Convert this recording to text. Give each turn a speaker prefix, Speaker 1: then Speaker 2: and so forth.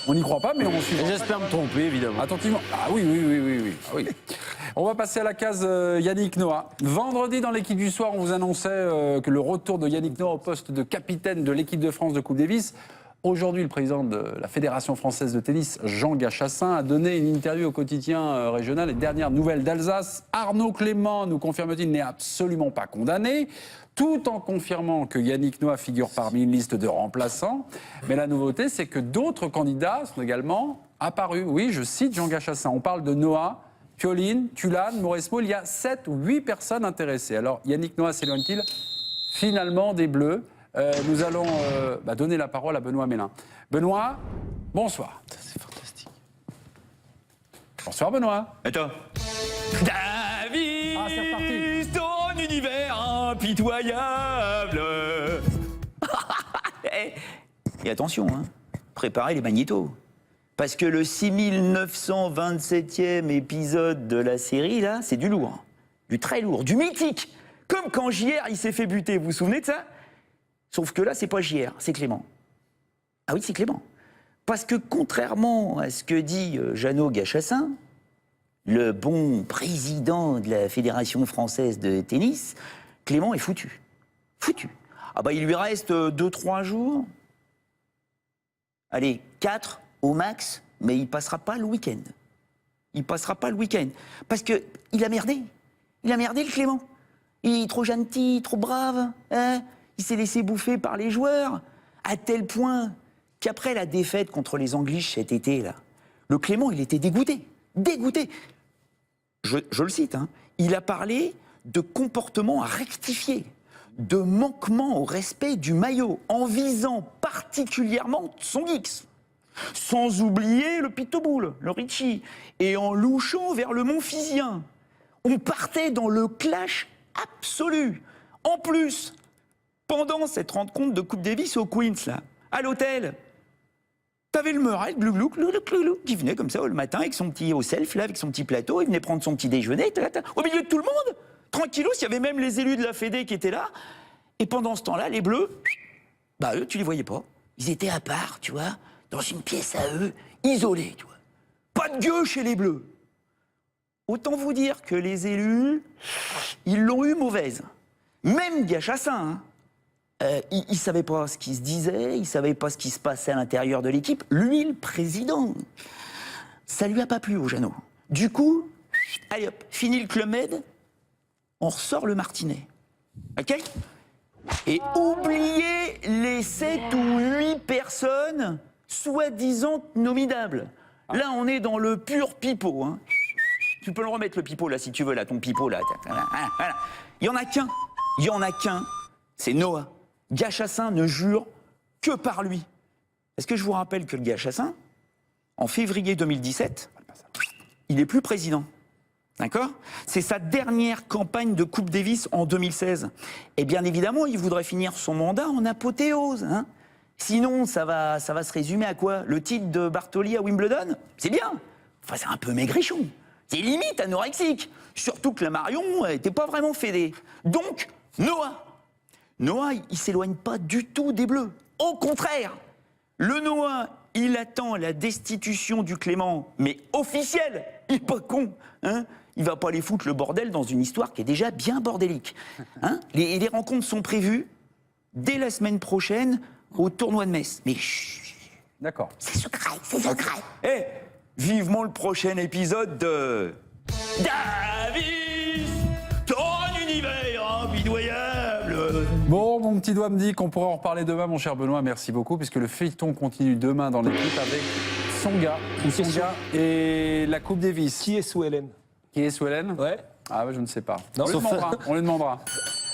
Speaker 1: On n'y croit pas, mais on suit.
Speaker 2: J'espère me tromper, évidemment.
Speaker 1: Attentivement. Ah oui, oui, oui, oui, oui. Ah oui. On va passer à la case Yannick Noah. Vendredi, dans l'équipe du soir, on vous annonçait que le retour de Yannick Noah au poste de capitaine de l'équipe de France de Coupe Davis. Aujourd'hui, le président de la Fédération française de tennis, Jean Gachassin, a donné une interview au quotidien régional Les Dernières Nouvelles d'Alsace. Arnaud Clément, nous confirme-t-il, n'est absolument pas condamné, tout en confirmant que Yannick Noah figure parmi une liste de remplaçants. Mais la nouveauté, c'est que d'autres candidats sont également apparus. Oui, je cite Jean Gachassin, on parle de Noah, Pioline, Tulane, Mauresmo, il y a 7 ou 8 personnes intéressées. Alors, Yannick Noah s'éloigne-t-il finalement des Bleus? Nous allons donner la parole à Benoît Mélin. Benoît, bonsoir.
Speaker 2: C'est fantastique.
Speaker 1: Bonsoir Benoît.
Speaker 3: Et toi? David,
Speaker 1: Ah, c'est reparti.
Speaker 3: ton univers impitoyable. Et attention, hein, préparez les magnétos. Parce que le 6927e épisode de la série, là, c'est du lourd. Du très lourd, du mythique. Comme quand JR, il s'est fait buter, vous vous souvenez de ça? Sauf que là, c'est pas JR, c'est Clément. Ah oui, c'est Clément. Parce que contrairement à ce que dit Jeannot Gachassin, le bon président de la Fédération française de tennis, Clément est foutu. Foutu. Ah bah il lui reste 2-3 jours. Allez, 4 au max, mais il passera pas le week-end. Il passera pas le week-end. Parce que il a merdé. Il a merdé le Clément. Il est trop gentil, trop brave, hein. Il s'est laissé bouffer par les joueurs, à tel point qu'après la défaite contre les Angliches cet été, là, le Clément, il était dégoûté. Dégoûté. Je le cite, hein, il a parlé de comportement à rectifier, de manquement au respect du maillot, en visant particulièrement son X. Sans oublier le Pitbull, le Richie, et en louchant vers le Montfisien. On partait dans le clash absolu. En plus, pendant cette rencontre de Coupe Davis au Queens, là, à l'hôtel, t'avais le Murray, qui venait comme ça le matin avec son petit au self, là, avec son petit plateau, il venait prendre son petit déjeuner, au milieu de tout le monde, tranquillos, il y avait même les élus de la Fédé qui étaient là. Et pendant ce temps-là, les Bleus, bah eux, tu les voyais pas. Ils étaient à part, tu vois, dans une pièce à eux, isolés, tu vois. Pas de gueux chez les Bleus. Autant vous dire que les élus, ils l'ont eu mauvaise. Même Gachassin, hein. Il ne savait pas ce qui se disait, il ne savait pas ce qui se passait à l'intérieur de l'équipe. Lui, le président, ça ne lui a pas plu au Jeannot. Du coup, allez hop, fini le Club Med, on ressort le Martinet. OK? Et oubliez les 7 ou 8 personnes soi-disant nominables. Là, on est dans le pur pipeau. Hein. Tu peux le remettre, le pipeau, là, si tu veux, là, ton pipeau, là. Voilà. Il n'y en a qu'un. Il n'y en a qu'un. C'est Noah. Gachassin ne jure que par lui. Est-ce que je vous rappelle que le Gachassin, en février 2017, il n'est plus président. D'accord? C'est sa dernière campagne de Coupe Davis en 2016. Et bien évidemment, il voudrait finir son mandat en apothéose. Hein. Sinon, ça va se résumer à quoi? Le titre de Bartoli à Wimbledon? C'est bien. Enfin, c'est un peu maigrichon. C'est limite anorexique. Surtout que la Marion n'était pas vraiment fédée. Donc, Noah, il s'éloigne pas du tout des Bleus. Au contraire, le Noah, il attend la destitution du Clément, mais officielle. Il est pas con, hein. Il va pas aller foutre le bordel dans une histoire qui est déjà bien bordélique. Hein. Les rencontres sont prévues dès la semaine prochaine au tournoi de Metz. Mais chut,
Speaker 1: D'accord.
Speaker 3: c'est secret, c'est secret. Eh, vivement le prochain épisode de David, ton univers impitoyable.
Speaker 1: Bon, mon petit doigt me dit qu'on pourra en reparler demain, mon cher Benoît. Merci beaucoup, puisque le feuilleton continue demain dans l'équipe avec Tsonga et la Coupe Davis.
Speaker 2: Qui est sous Hélène?
Speaker 1: Qui est sous Hélène?
Speaker 2: Ouais.
Speaker 1: Ah ouais, je ne sais pas.
Speaker 2: Non,
Speaker 1: on lui demandera.